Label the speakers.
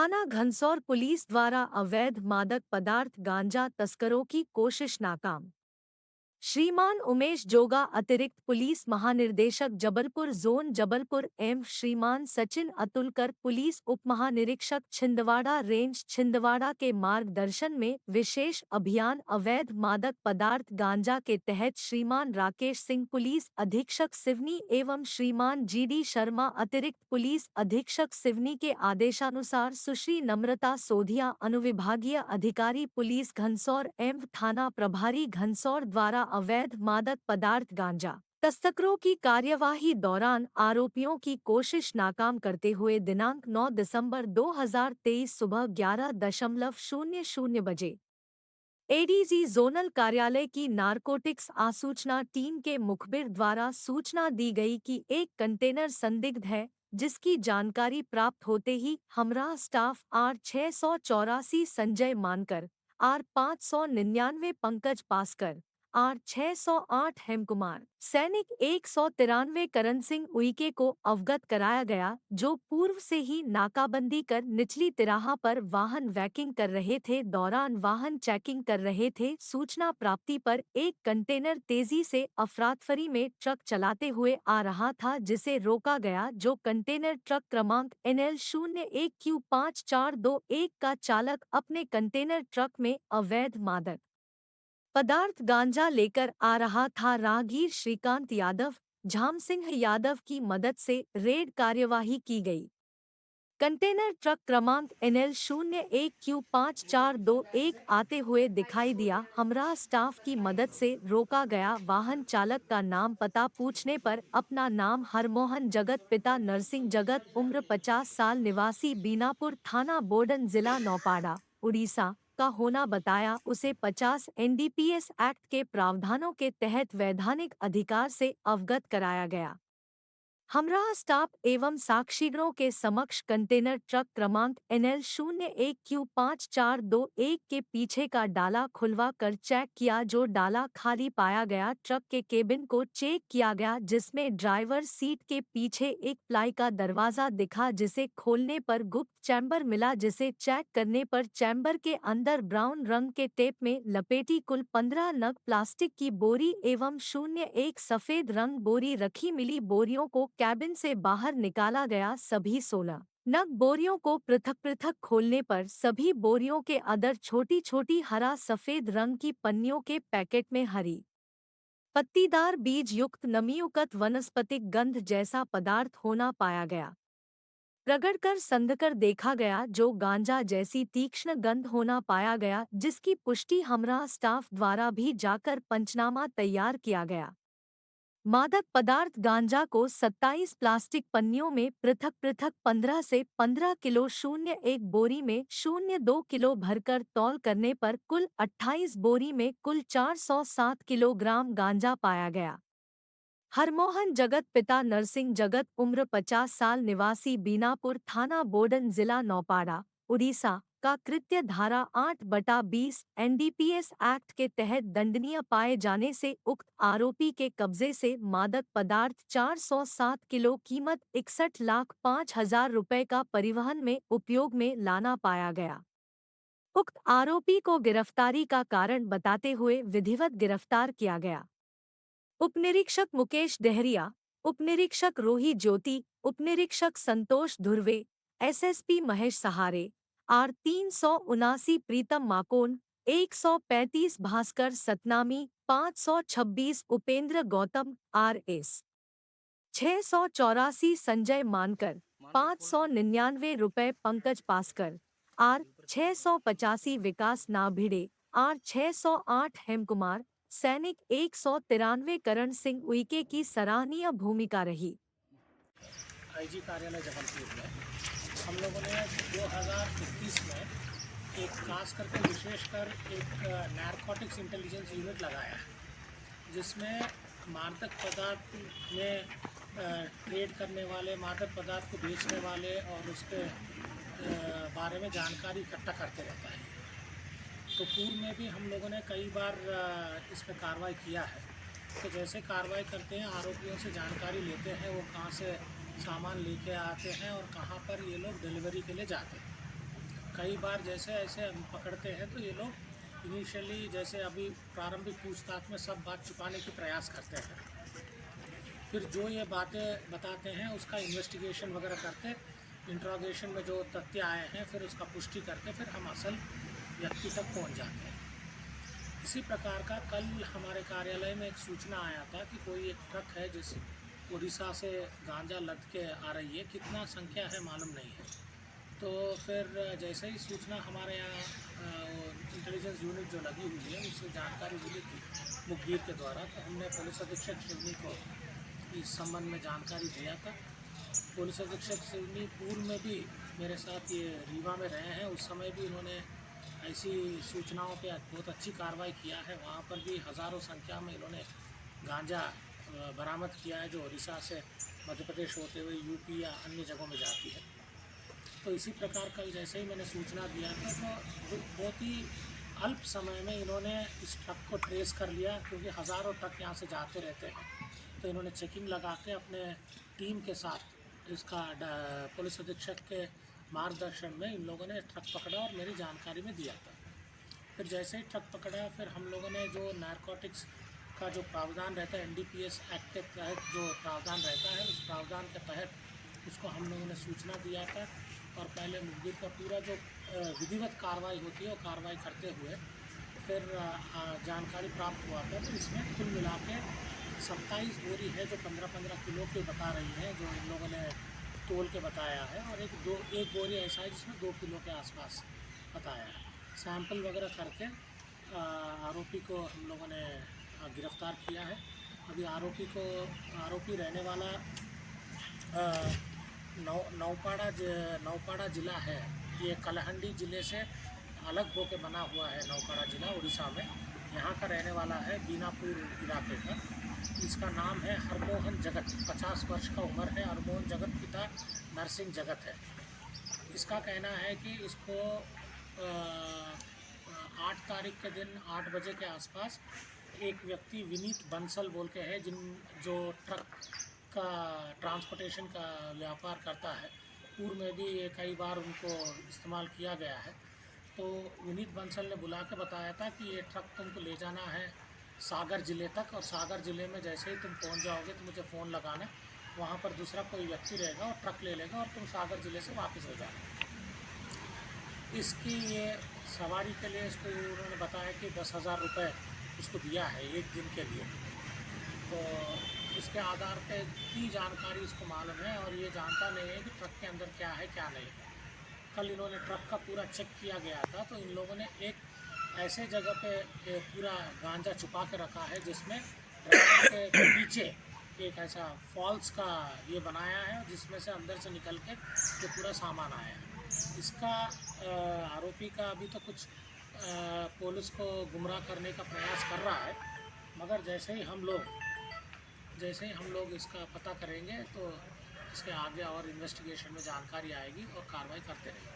Speaker 1: थाना घनसौर पुलिस द्वारा अवैध मादक पदार्थ गांजा तस्करों की कोशिश नाकाम। श्रीमान उमेश जोगा अतिरिक्त पुलिस महानिर्देशक जबलपुर जोन जबलपुर एवं श्रीमान सचिन अतुलकर पुलिस उप महानिरीक्षक छिंदवाड़ा रेंज छिंदवाड़ा के मार्गदर्शन में विशेष अभियान अवैध मादक पदार्थ गांजा के तहत श्रीमान राकेश सिंह पुलिस अधीक्षक सिवनी एवं श्रीमान जीडी शर्मा अतिरिक्त पुलिस अधीक्षक सिवनी के आदेशानुसार सुश्री नम्रता सोधिया अनुविभागीय अधिकारी पुलिस घनसौर एवं थाना प्रभारी घनसौर द्वारा अवैध मादक पदार्थ गांजा तस्करों की कार्यवाही दौरान आरोपियों की कोशिश नाकाम करते हुए दिनांक 9 दिसंबर 2023 सुबह 11:00 बजे एडीजी जोनल कार्यालय की नारकोटिक्स आसूचना टीम के मुखबिर द्वारा सूचना दी गई कि एक कंटेनर संदिग्ध है, जिसकी जानकारी प्राप्त होते ही हमराह स्टाफ R684 संजय मानकर, R599 पंकज पासकर, R608 हेमकुमार, सैनिक 193 करण सिंह उइके को अवगत कराया गया, जो पूर्व से ही नाकाबंदी कर निचली तिराहा पर वाहन वैकिंग कर रहे थे। दौरान वाहन चेकिंग कर रहे थे। सूचना प्राप्ति पर एक कंटेनर तेजी से अफरातफरी में ट्रक चलाते हुए आ रहा था, जिसे रोका गया, जो कंटेनर ट्रक क्रमांक NL01Q5421 का चालक अपने कंटेनर ट्रक में अवैध मादक पदार्थ गांजा लेकर आ रहा था। राहगीर श्रीकांत यादव, झाम सिंह यादव की मदद से रेड कार्यवाही की गई। कंटेनर ट्रक क्रमांक NL01Q5421 आते हुए दिखाई दिया। हमराह स्टाफ की मदद से रोका गया। वाहन चालक का नाम पता पूछने पर अपना नाम हरमोहन जगत पिता नरसिंह जगत उम्र 50 साल निवासी बीनापुर थाना बोडन जिला नौपाड़ा उड़ीसा का होना बताया। उसे 50 एनडीपीएस एक्ट के प्रावधानों के तहत वैधानिक अधिकार से अवगत कराया गया। हमराह स्टाफ एवं साक्षीगणों के समक्ष कंटेनर ट्रक क्रमांक NL01Q5421 के पीछे का डाला खुलवा कर चेक किया, जो डाला खाली पाया गया। ट्रक के केबिन को चेक किया गया, जिसमें ड्राइवर सीट के पीछे एक प्लाई का दरवाजा दिखा, जिसे खोलने पर गुप्त चैम्बर मिला, जिसे चेक करने पर चैम्बर के अंदर ब्राउन रंग के टेप में लपेटी कुल 15 नग प्लास्टिक की बोरी एवं 01 सफेद रंग बोरी रखी मिली। बोरियों को कैबिन से बाहर निकाला गया। सभी 16 नग बोरियों को पृथक पृथक खोलने पर सभी बोरियों के अंदर छोटी छोटी हरा सफेद रंग की पन्नियों के पैकेट में हरी पत्तीदार बीज युक्त नमीयुक्त वनस्पतिक गंध जैसा पदार्थ होना पाया गया। रगड़कर संधकर देखा गया, जो गांजा जैसी तीक्ष्ण गंध होना पाया गया, जिसकी पुष्टि हमराह स्टाफ द्वारा भी जाकर पंचनामा तैयार किया गया। मादक पदार्थ गांजा को 27 प्लास्टिक पन्नियों में पृथक पृथक 15 से 15 किलो 01 बोरी में 02 किलो भरकर तौल करने पर कुल 28 बोरी में कुल 407 किलोग्राम गांजा पाया गया। हरमोहन जगत पिता नरसिंह जगत उम्र 50 साल निवासी बीनापुर थाना बोडन जिला नौपाड़ा उड़ीसा का कृत्य धारा 8/20 एनडीपीएस एक्ट के तहत दंडनीय पाए जाने से उक्त आरोपी के कब्जे से मादक पदार्थ 407 किलो कीमत 61,05,000 रुपए का परिवहन में उपयोग में लाना पाया गया। उक्त आरोपी को गिरफ्तारी का कारण बताते हुए विधिवत गिरफ्तार किया गया। उपनिरीक्षक मुकेश डेहरिया, उपनिरीक्षक रोही ज्योति, उपनिरीक्षक संतोष धुर्वे, एसएसपी महेश सहारे, R379 प्रीतम माकोन, 135 भास्कर सतनामी, 526 उपेंद्र गौतम, RS 684 संजय मानकर, 599 रुपए पंकज पासकर, R685 विकास नाभिड़े, R608 हेमकुमार, सैनिक 193 करण सिंह उइके की सराहनीय भूमिका रही।
Speaker 2: आईजी कार्यालय जबलपुर में हम लोगों ने 2021 में एक खास करके विशेषकर एक नारकोटिक्स इंटेलिजेंस यूनिट लगाया है, जिसमें मादक पदार्थ में ट्रेड करने वाले, मादक पदार्थ को बेचने वाले और उसके बारे में जानकारी इकट्ठा करते रहता है। तो पूर्व में भी हम लोगों ने कई बार इस पर कार्रवाई किया है। तो जैसे कार्रवाई करते हैं, आरोपियों से जानकारी लेते हैं, वो कहाँ से सामान लेके आते हैं और कहाँ पर ये लोग डिलीवरी के लिए जाते हैं। कई बार जैसे ऐसे हम पकड़ते हैं तो ये लोग इनिशियली जैसे अभी प्रारंभिक पूछताछ में सब बात छुपाने की प्रयास करते हैं, फिर जो ये बातें बताते हैं उसका इन्वेस्टिगेशन वगैरह करते, इंट्रोगेशन में जो तथ्य आए हैं फिर उसका पुष्टि करके फिर हम असल व्यक्ति तक पहुंच जाते हैं। इसी प्रकार का कल हमारे कार्यालय में एक सूचना आया था कि कोई एक ट्रक है जिस उड़ीसा से गांजा लद के आ रही है, कितना संख्या है मालूम नहीं है। तो फिर जैसे ही सूचना हमारे यहाँ इंटेलिजेंस यूनिट जो लगी हुई है उससे जानकारी मिली थी मुखबिर के द्वारा, तो हमने पुलिस अधीक्षक शिवनी को इस संबंध में जानकारी दिया था। पुलिस अधीक्षक शिवनी पूर्व में भी मेरे साथ ये रीवा में रहे हैं, उस समय भी इन्होंने ऐसी सूचनाओं पे बहुत अच्छी कार्रवाई किया है। वहाँ पर भी हज़ारों संख्या में इन्होंने गांजा बरामद किया है जो उड़ीसा से मध्य प्रदेश होते हुए यूपी या अन्य जगहों में जाती है। तो इसी प्रकार कल जैसे ही मैंने सूचना दिया था तो बहुत ही अल्प समय में इन्होंने इस ट्रक को ट्रेस कर लिया, क्योंकि हज़ारों ट्रक यहाँ से जाते रहते हैं। तो इन्होंने चेकिंग लगा के अपने टीम के साथ इसका पुलिस अधीक्षक के मार्गदर्शन में इन लोगों ने ट्रक पकड़ा और मेरी जानकारी में दिया था। फिर जैसे ही ट्रक पकड़ा फिर हम लोगों ने जो नारकोटिक्स का जो प्रावधान रहता है NDPS एक्ट के तहत जो प्रावधान रहता है उस प्रावधान के तहत उसको हम लोगों ने सूचना दिया था और पहले मुखबिर का पूरा जो विधिवत कार्रवाई होती है वो कार्रवाई करते हुए फिर जानकारी प्राप्त हुआ था। तो इसमें कुल मिला के 27 बोरी है जो 15-15 किलो की बता रही हैं, जो इन लोगों ने तोल के बताया है, और एक बोरी ऐसा है जिसमें 2 किलो के आसपास बताया है। सैंपल वगैरह करके आरोपी को हम लोगों ने गिरफ्तार किया है। अभी आरोपी रहने वाला नौपाड़ा ज़िला है, ये कलहंडी ज़िले से अलग होकर बना हुआ है। नौपाड़ा ज़िला उड़ीसा में, यहाँ का रहने वाला है, बीनापुर इलाके का। इसका नाम है हरमोहन जगत, 50 वर्ष का उम्र है। हरमोहन जगत पिता नरसिंह जगत है। इसका कहना है कि इसको 8 तारीख के दिन 8 बजे के आसपास एक व्यक्ति विनीत बंसल बोल के है, जो ट्रक का ट्रांसपोर्टेशन का व्यापार करता है। पूर्व में भी ये कई बार उनको इस्तेमाल किया गया है। तो विनीत बंसल ने बुला के बताया था कि ये ट्रक तुमको ले जाना है सागर ज़िले तक, और सागर ज़िले में जैसे ही तुम पहुंच जाओगे तो मुझे फ़ोन लगाना, वहाँ पर दूसरा कोई व्यक्ति रहेगा और ट्रक ले लेगा और तुम सागर ज़िले से वापस हो जाओगे। इसकी ये सवारी के लिए इसको उन्होंने बताया कि 10,000 रुपये इसको दिया है एक दिन के लिए। तो इसके आधार पे इतनी जानकारी इसको मालूम है और ये जानता नहीं है कि ट्रक के अंदर क्या है क्या नहीं है। कल इन्होंने ट्रक का पूरा चेक किया गया था, तो इन लोगों ने एक ऐसे जगह पे पूरा गांजा छुपा के रखा है जिसमें ड्राइवर के पीछे एक ऐसा फॉल्स का ये बनाया है जिसमें से अंदर से निकल के ये पूरा सामान आया है। इसका आरोपी का अभी तो कुछ पुलिस को गुमराह करने का प्रयास कर रहा है, मगर जैसे ही हम लोग इसका पता करेंगे तो इसके आगे और इन्वेस्टिगेशन में जानकारी आएगी और कार्रवाई करते रहेंगे।